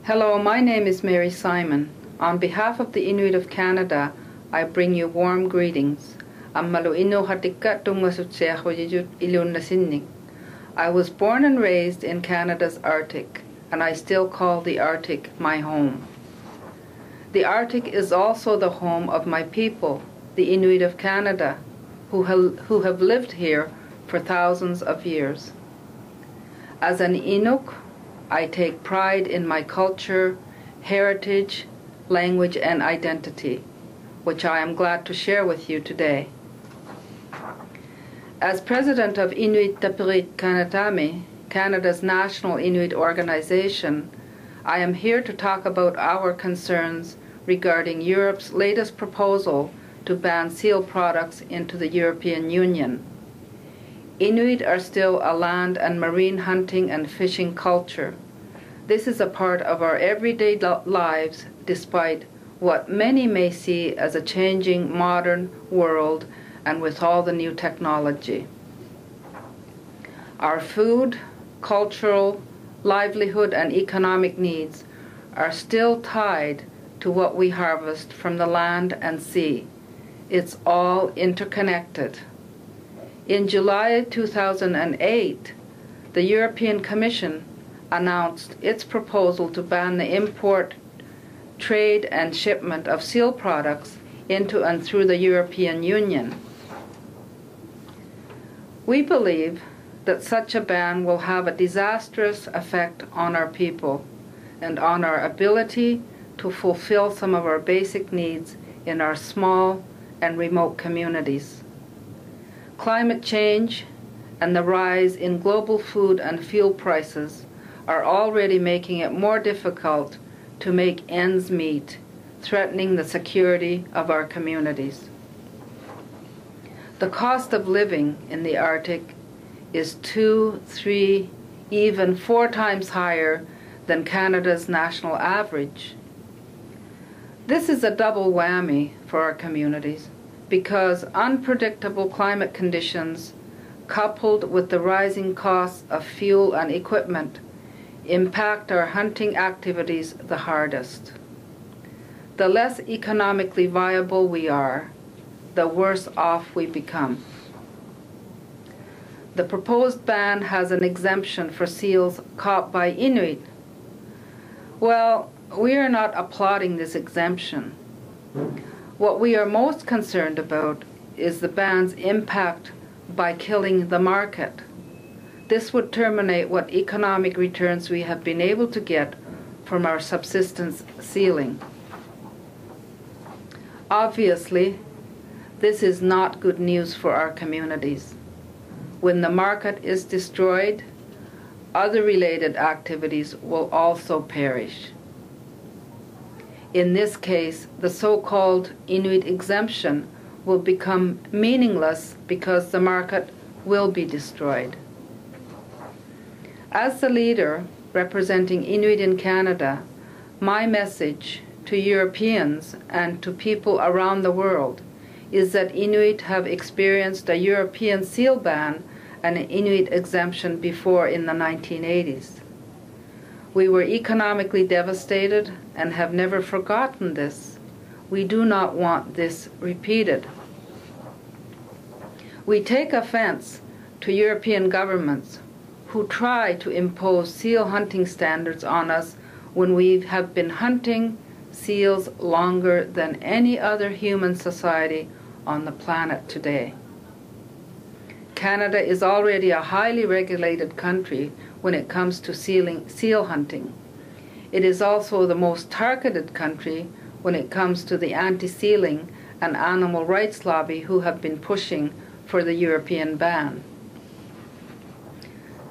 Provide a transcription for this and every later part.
Hello, my name is Mary Simon. On behalf of the Inuit of Canada, I bring you warm greetings. I was born and raised in Canada's Arctic, and I still call the Arctic my home. The Arctic is also the home of my people, the Inuit of Canada, who have lived here for thousands of years. As an Inuk, I take pride in my culture, heritage, language, and identity, which I am glad to share with you today. As president of Inuit Tapiriit Kanatami, Canada's national Inuit organization, I am here to talk about our concerns regarding Europe's latest proposal to ban seal products into the European Union. Inuit are still a land and marine hunting and fishing culture. This is a part of our everyday lives, despite what many may see as a changing modern world and with all the new technology. Our food, cultural, livelihood, and economic needs are still tied to what we harvest from the land and sea. It's all interconnected. In July 2008, the European Commission announced its proposal to ban the import, trade, and shipment of seal products into and through the European Union. We believe that such a ban will have a disastrous effect on our people and on our ability to fulfill some of our basic needs in our small and remote communities. Climate change and the rise in global food and fuel prices are already making it more difficult to make ends meet, threatening the security of our communities. The cost of living in the Arctic is 2, 3, even 4 times higher than Canada's national average. This is a double whammy for our communities because unpredictable climate conditions, coupled with the rising costs of fuel and equipment, impact our hunting activities the hardest. The less economically viable we are, the worse off we become. The proposed ban has an exemption for seals caught by Inuit. Well, we are not applauding this exemption. What we are most concerned about is the ban's impact by killing the market. This would terminate what economic returns we have been able to get from our subsistence sealing. Obviously, this is not good news for our communities. When the market is destroyed, other related activities will also perish. In this case, the so-called Inuit exemption will become meaningless because the market will be destroyed. As the leader representing Inuit in Canada, my message to Europeans and to people around the world is that Inuit have experienced a European seal ban and an Inuit exemption before in the 1980s. We were economically devastated and have never forgotten this. We do not want this repeated. We take offense to European governments who try to impose seal hunting standards on us when we have been hunting seals longer than any other human society on the planet today. Canada is already a highly regulated country when it comes to seal hunting. It is also the most targeted country when it comes to the anti-sealing and animal rights lobby who have been pushing for the European ban.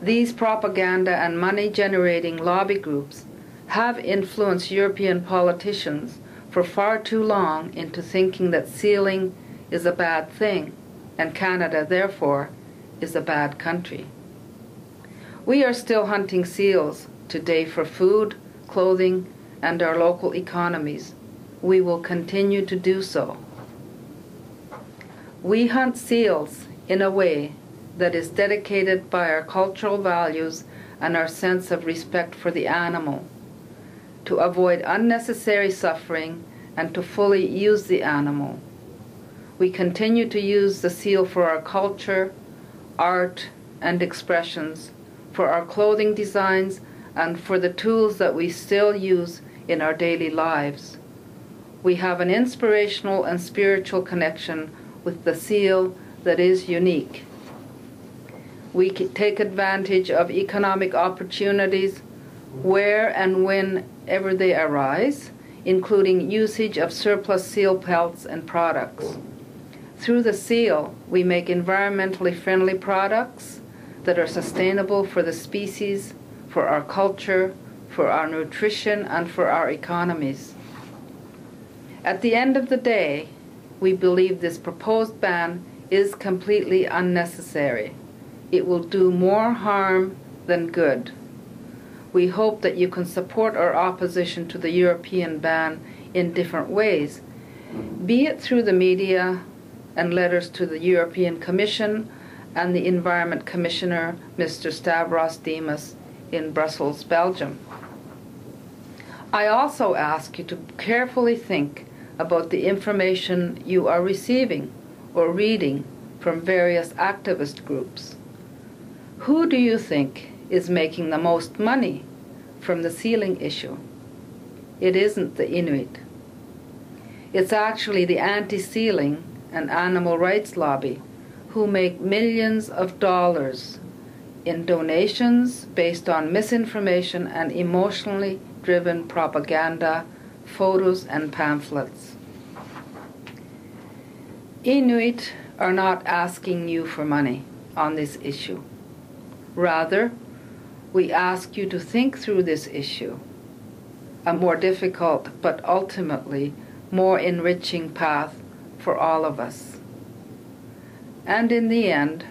These propaganda and money-generating lobby groups have influenced European politicians for far too long into thinking that sealing is a bad thing, and Canada, therefore, is a bad country. We are still hunting seals today for food, clothing, and our local economies. We will continue to do so. We hunt seals in a way that is dedicated by our cultural values and our sense of respect for the animal. to avoid unnecessary suffering and to fully use the animal. We continue to use the seal for our culture, art, and expressions, for our clothing designs, and for the tools that we still use in our daily lives. We have an inspirational and spiritual connection with the seal that is unique. We take advantage of economic opportunities where and whenever they arise, including usage of surplus seal pelts and products. Through the seal, we make environmentally friendly products that are sustainable for the species, for our culture, for our nutrition, and for our economies. At the end of the day, we believe this proposed ban is completely unnecessary. It will do more harm than good. We hope that you can support our opposition to the European ban in different ways, be it through the media and letters to the European Commission and the Environment Commissioner, Mr. Stavros Dimas, in Brussels, Belgium. I also ask you to carefully think about the information you are receiving or reading from various activist groups. Who do you think is making the most money from the sealing issue? It isn't the Inuit. It's actually the anti-sealing and animal rights lobby who make millions of dollars in donations based on misinformation and emotionally driven propaganda, photos, and pamphlets. Inuit are not asking you for money on this issue. Rather, we ask you to think through this issue, a more difficult but ultimately more enriching path for all of us. And in the end,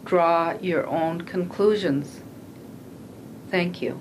draw your own conclusions. Thank you.